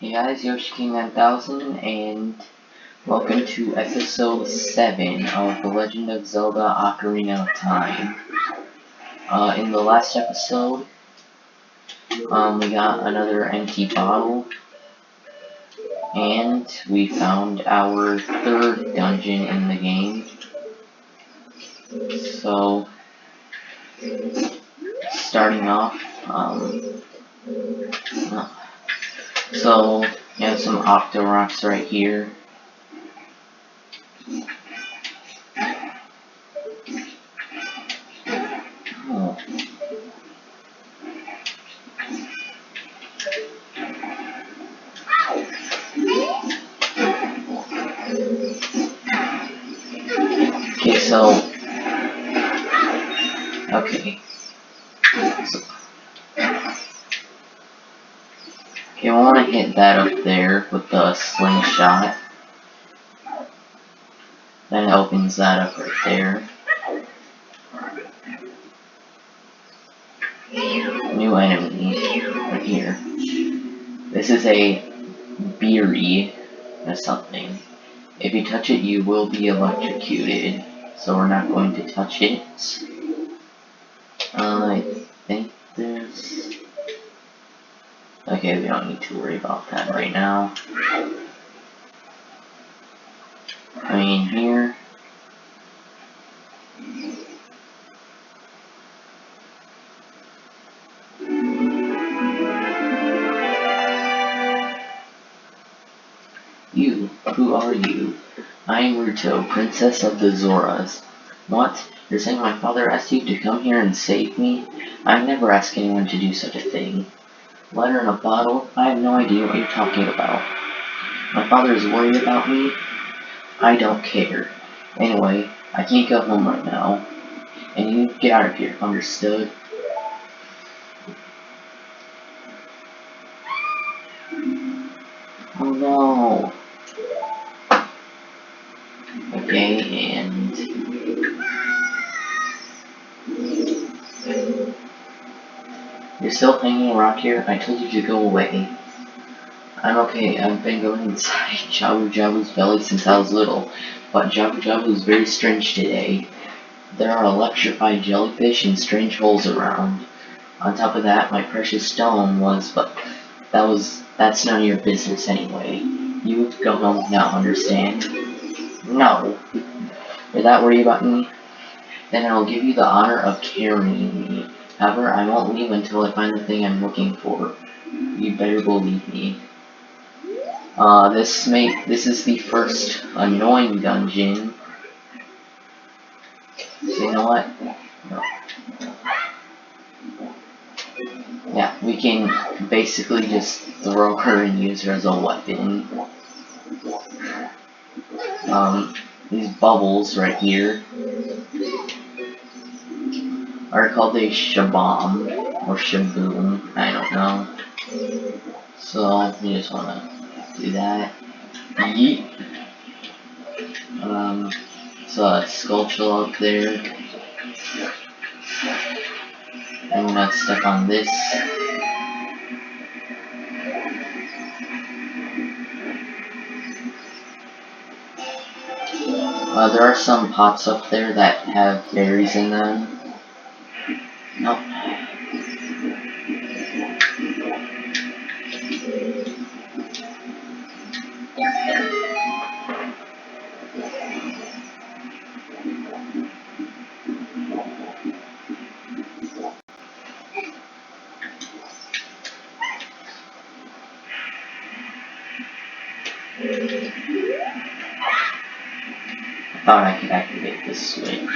Hey guys, Yoshi King 9000, and welcome to episode 7 of The Legend of Zelda Ocarina of Time. In the last episode, we got another empty bottle, and we found our third dungeon in the game. So, starting off, so you have some Octo Rocks right here. Oh. Okay, so, okay. Okay, I want to hit that up there with the slingshot. Then it opens that up right there. New enemy right here. This is a Beery or something. If you touch it, you will be electrocuted. So we're not going to touch it. I think there's... Okay, we don't need to worry about that right now. I mean, here... You, who are you? I am Ruto, Princess of the Zoras. What? You're saying my father asked you to come here and save me? I've never asked anyone to do such a thing. Letter in a bottle? I have no idea what you're talking about. My father is worried about me? I don't care. Anyway, I can't go home right now. And you get out of here, understood? Oh no. Okay, and... You're still hanging around here? I told you to go away. I'm okay. I've been going inside Jabu-Jabu's belly since I was little, but Jabu-Jabu is very strange today. There are electrified jellyfish and strange holes around. On top of that, my precious stone was, but that's none of your business anyway. You go home now, understand? No. You're that worried about me? Then I'll give you the honor of carrying me. However, I won't leave until I find the thing I'm looking for. You better believe me. This is the first annoying dungeon. So you know what? No. Yeah, we can basically just throw her and use her as a weapon. These bubbles right here are called a shabam or shaboom. I don't know. So we just wanna do that. Yeet. So a sculpture up there. I'm gonna step on this. There are some pots up there that have berries in them. Nope. I thought I could activate this switch.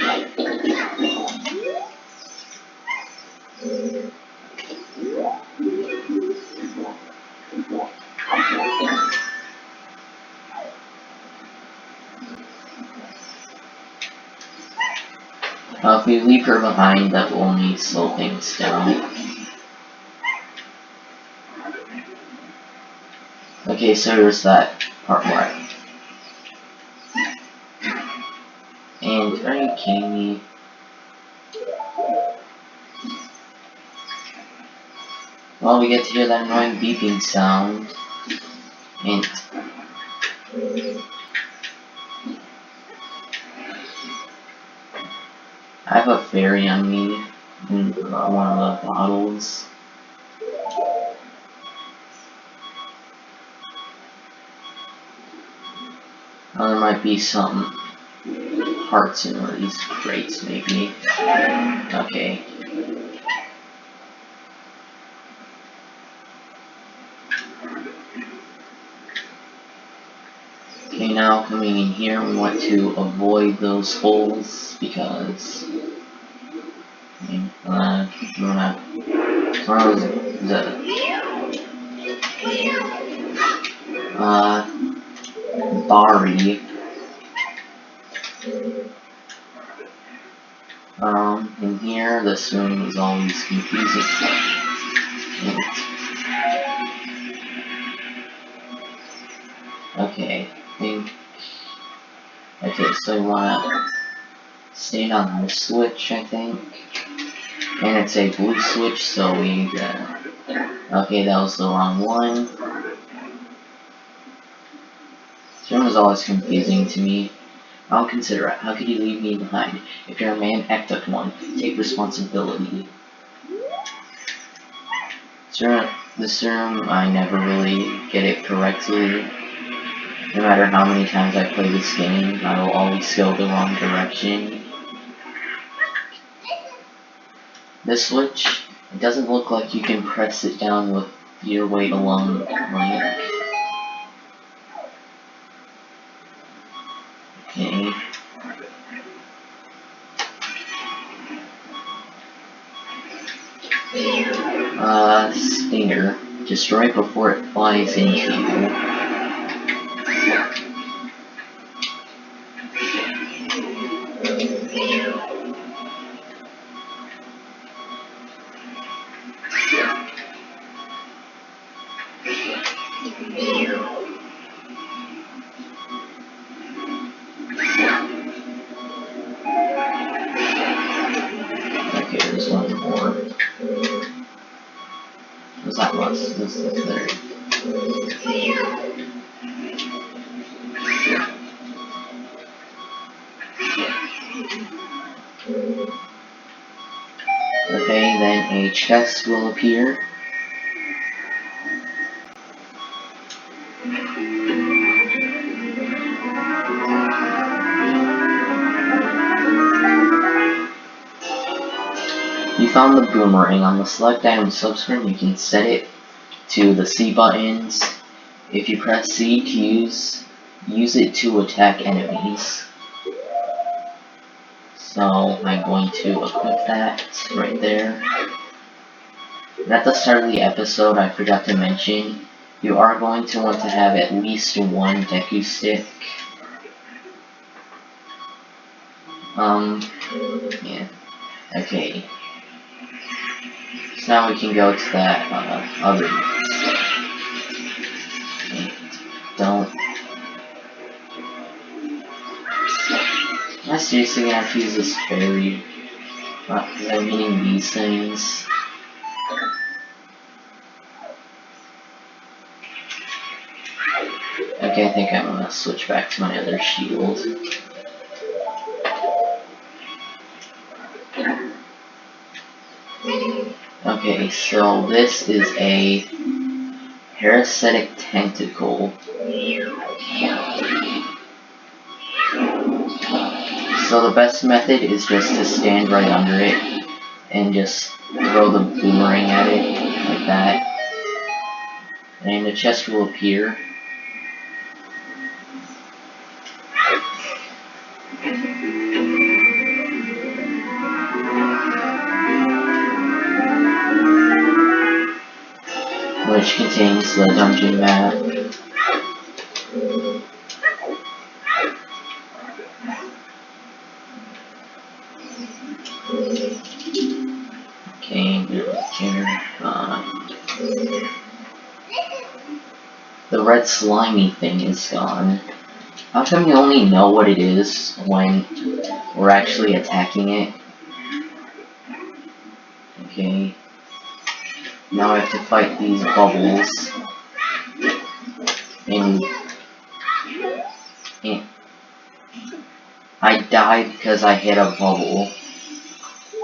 If we leave her behind, that will only slow things down. Okay, so there's that part right. And are you kidding me? Well, we get to hear that annoying beeping sound. Hint. I have a fairy on me in one of the bottles. There might be some hearts in one of these crates, maybe. Okay. Okay, now coming in here, we want to avoid those holes because one of the Bari. In here, this room is always confusing. Okay, okay, so you wanna stand on this switch, I think. And it's a blue switch, so we okay, that was the wrong one. This room is always confusing to me. I don't consider it. How could you leave me behind? If you're a man, act like one. Take responsibility. This room, I never really get it correctly. No matter how many times I play this game, I will always go the wrong direction. This switch, it doesn't look like you can press it down with your weight alone, like. Okay. Stinger. Destroy it before it flies into you. Okay, there's one more. Was that was? This is the third. Okay, then a chest will appear. You found the boomerang. On the select item subscreen, you can set it to the C buttons. If you press C to use it to attack enemies. So I'm going to equip that right there. And at the start of the episode, I forgot to mention, you are going to want to have at least one Deku stick. Yeah. Okay. So now we can go to that, other... Okay. Don't... Am I seriously gonna have to use this fairy? Because I'm hitting these things. Okay, I think I'm gonna switch back to my other shield. Okay, so this is a parasitic tentacle. So the best method is just to stand right under it and just throw the boomerang at it like that. And the chest will appear. Which contains the dungeon map. Okay, here. The red slimy thing is gone. How come you only know what it is when we're actually attacking it? Okay. Now I have to fight these bubbles. And, and I died because I hit a bubble.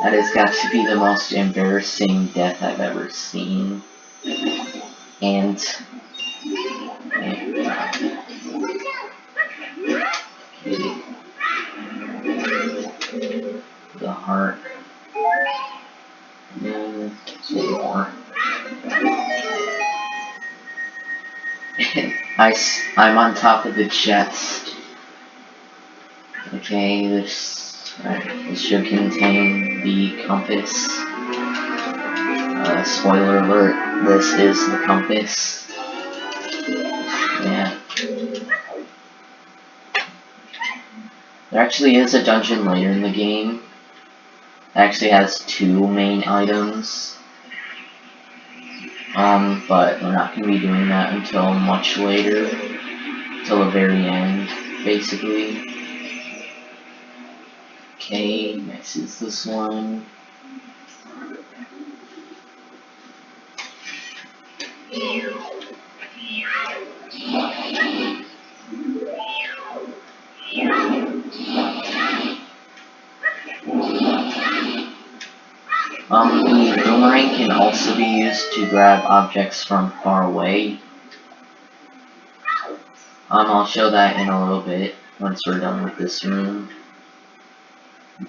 That has got to be the most embarrassing death I've ever seen. And the heart. Some more. I'm on top of the chest. Okay, this should contain the compass. Spoiler alert, this is the compass. Yeah. There actually is a dungeon later in the game. It actually has 2 main items. But we're not going to be doing that until much later. Till the very end, basically. Okay, next is this one. The boomerang can also be used to grab objects from far away. I'll show that in a little bit once we're done with this room.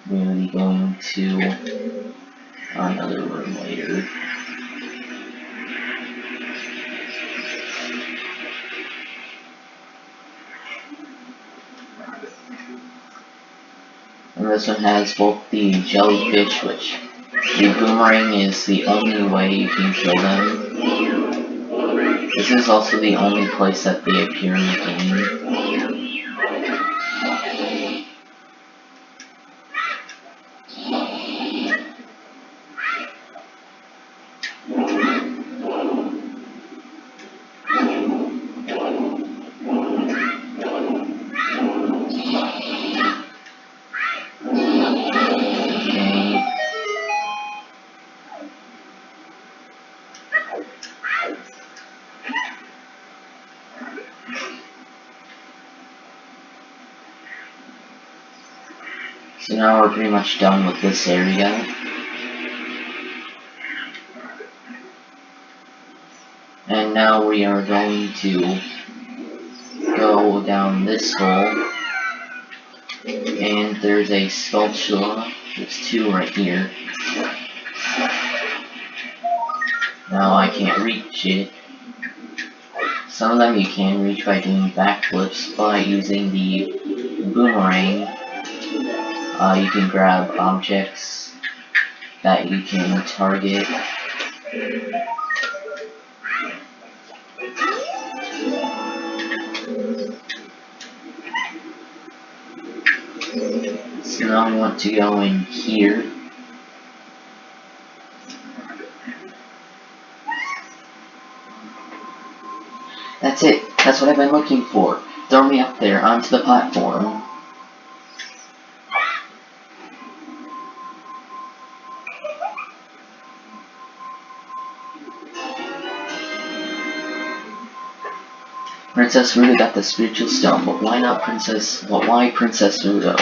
We'll be going to another room later. And this one has both the jellyfish, which the boomerang is the only way you can kill them. This is also the only place that they appear in the game. So now we're pretty much done with this area. And now we are going to go down this hole. And there's a sculpture. There's 2 right here. Now I can't reach it. Some of them you can reach by doing backflips, by using the boomerang. You can grab objects that you can target. So now I want to go in here. That's it. That's what I've been looking for. Throw me up there onto the platform. Princess Ruda got the spiritual stone, but why not Princess? But why Princess Ruda?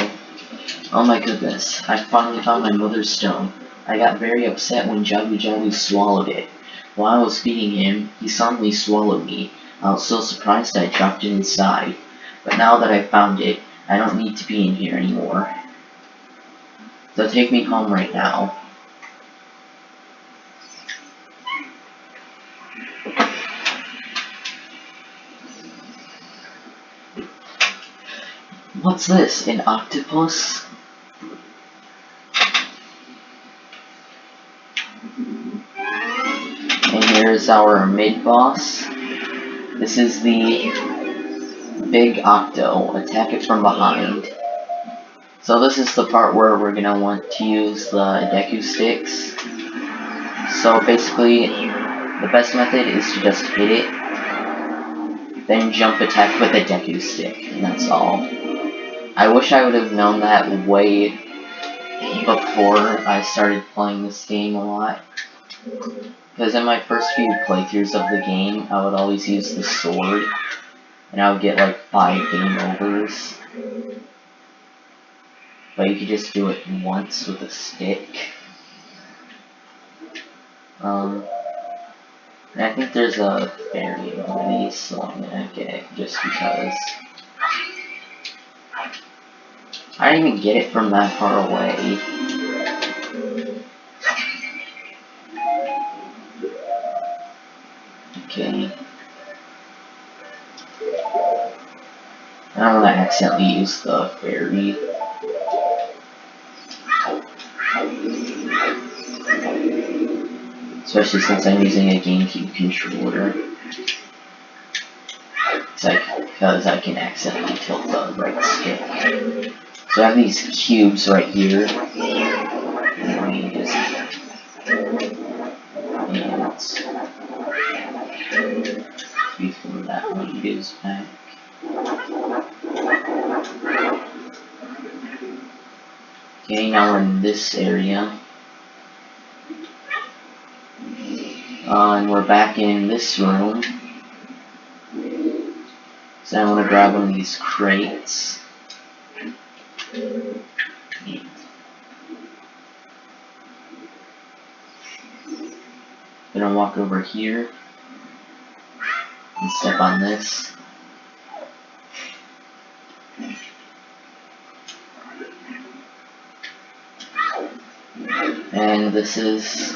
Oh my goodness! I finally found my mother's stone. I got very upset when Jabu-Jabu swallowed it. While I was feeding him, he suddenly swallowed me. I was so surprised I dropped it inside. But now that I found it, I don't need to be in here anymore. So take me home right now. What's this? An octopus? And here's our mid-boss. This is the big octo. Attack it from behind. So this is the part where we're gonna want to use the Deku sticks. So basically, the best method is to just hit it, then jump attack with a Deku stick, and that's all. I wish I would have known that way before I started playing this game a lot. Because in my first few playthroughs of the game, I would always use the sword. and I would get like 5 game overs. But you could just do it once with a stick. And I think there's a fairy movie, so I'm gonna get it just because. I didn't even get it from that far away. Okay. I don't want to accidentally use the fairy. Especially since I'm using a GameCube controller. Because I can accidentally tilt the right stick. So I have these cubes right here. And we just... And... Before that one goes back. Okay, now we're in this area. And we're back in this room. So I want to grab one of these crates. Gonna walk over here and step on this. And this is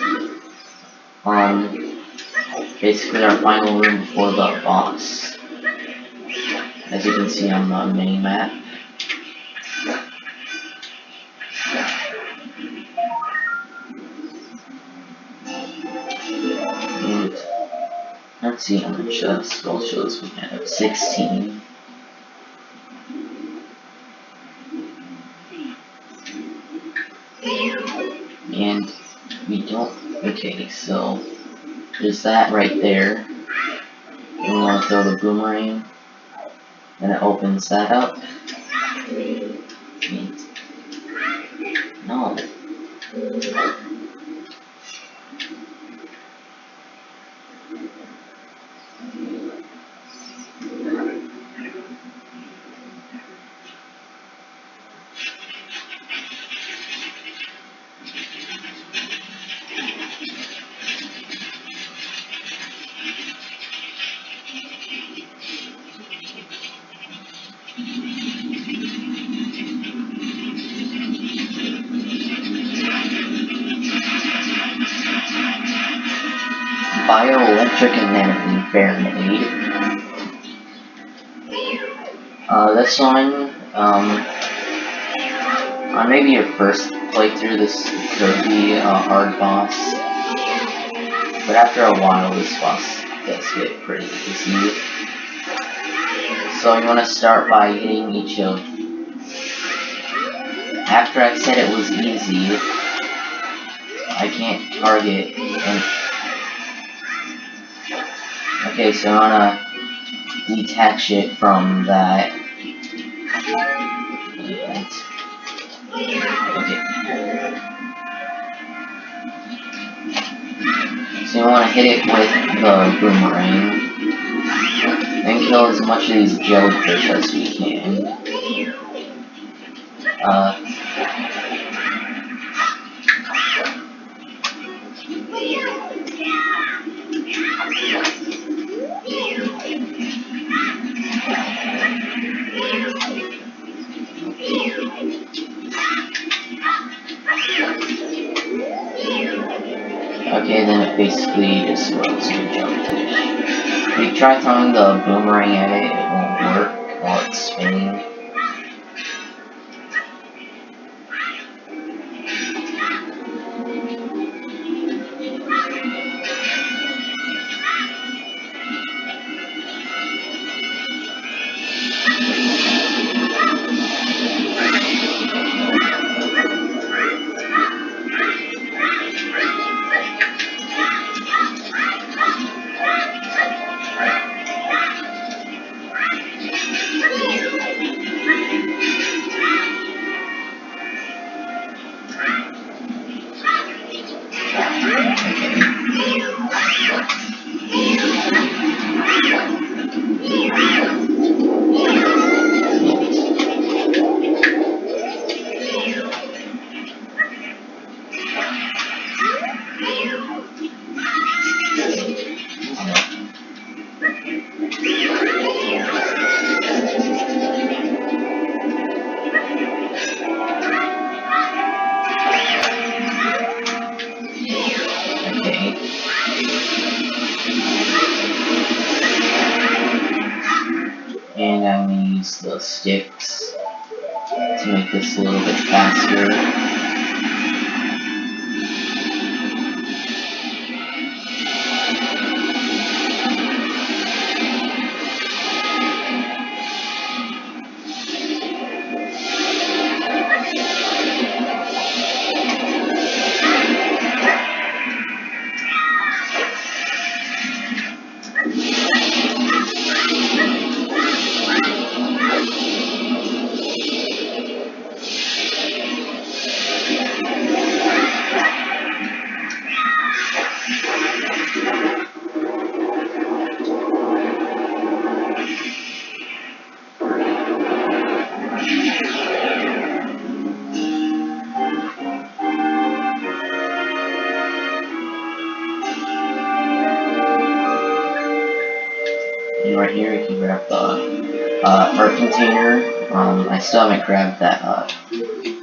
basically our final room before the boss. As you can see on the mini map. And let's see how much spell shows we have. 16. And we don't. Okay, so there's that right there. And we want to throw the boomerang. And it opens that up. And no. Bioelectric and Fahrenheit. This one, on maybe your first playthrough, this could be a hard boss. But after a while, this boss does get pretty easy. So you want to start by hitting each of... After I said it was easy, I can't target and... Okay, so I want to detach it from that. Okay. So you want to hit it with the boomerang. Then kill as much of these jellyfish as we can. Okay, then it basically just throws the jellyfish. If you try throwing the boomerang at it, it won't work while it's spinning. And I'm going to use the sticks to make this a little bit faster. And right here you can grab the heart container. I still haven't grabbed that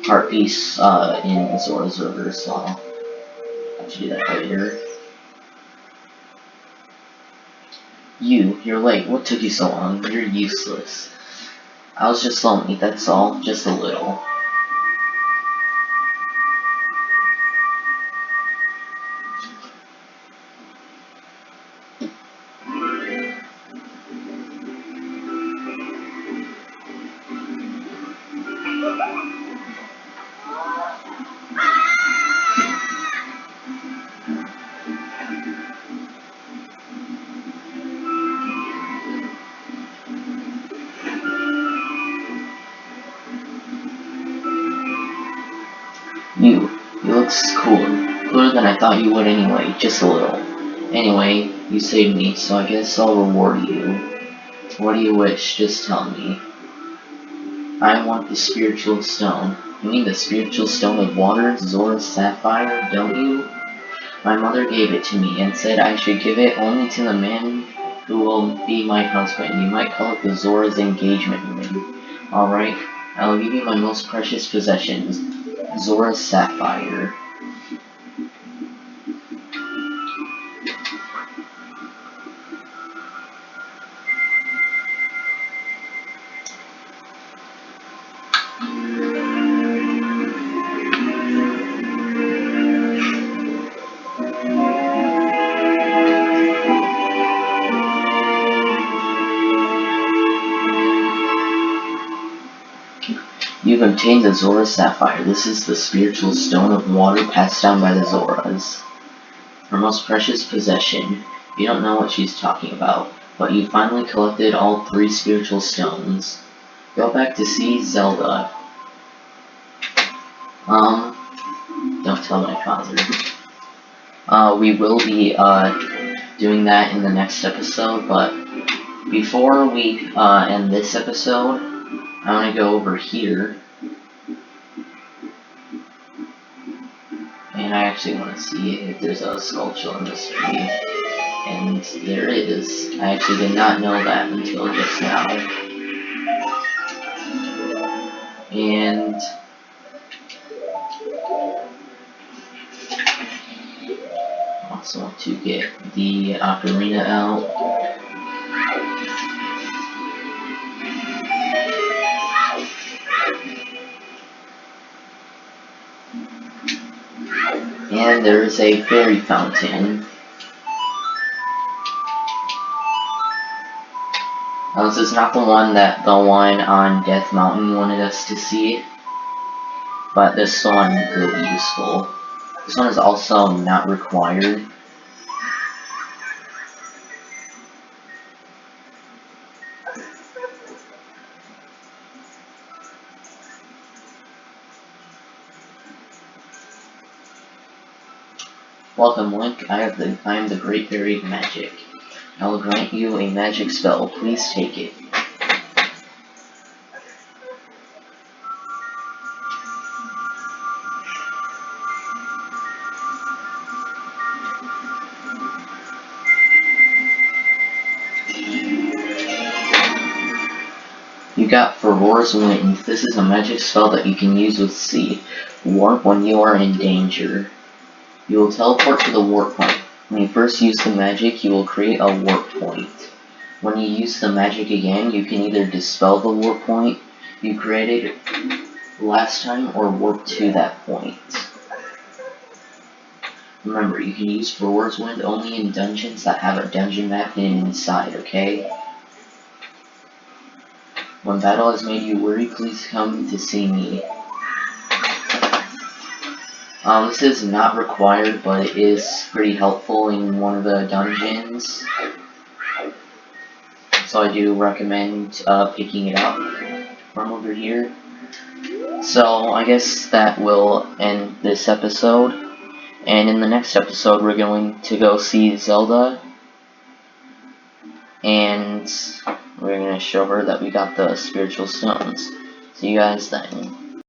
heart piece in Zora's River, so I'll have to do that later. You're late. What took you so long? You're useless. I was just lonely, that's all. Just a little. You look cooler. Cooler than I thought you would anyway, just a little. Anyway, you saved me, so I guess I'll reward you. What do you wish? Just tell me. I want the spiritual stone. You mean the spiritual stone of water, Zora's Sapphire, don't you? My mother gave it to me and said I should give it only to the man who will be my husband. You might call it the Zora's engagement ring. Alright, I will give you my most precious possessions, Zora's Sapphire. You've obtained the Zora Sapphire. This is the spiritual stone of water passed down by the Zoras. Her most precious possession. You don't know what she's talking about, but you finally collected all 3 spiritual stones. Go back to see Zelda. Don't tell my father. We will be, doing that in the next episode, but before we, end this episode, I want to go over here. And I actually want to see if there's a sculpture on this tree. And there is. I actually did not know that until just now. And also want to get the Ocarina out. And there is a fairy fountain. Now, this is not the one on Death Mountain wanted us to see, but this one will be useful. This one is also not required. Welcome, Link. I am the Great Fairy of Magic. I will grant you a magic spell. Please take it. You got Ferore's Wind. This is a magic spell that you can use with C. Warp when you are in danger. You will teleport to the warp point. When you first use the magic, you will create a warp point. When you use the magic again, you can either dispel the warp point you created last time or warp to that point. Remember, you can use Roar's Wind only in dungeons that have a dungeon map hidden inside, okay? When battle has made you worry, please come to see me. This is not required, but it is pretty helpful in one of the dungeons. So I do recommend picking it up from over here. So I guess that will end this episode. And in the next episode, we're going to go see Zelda. And we're going to show her that we got the spiritual stones. See you guys then.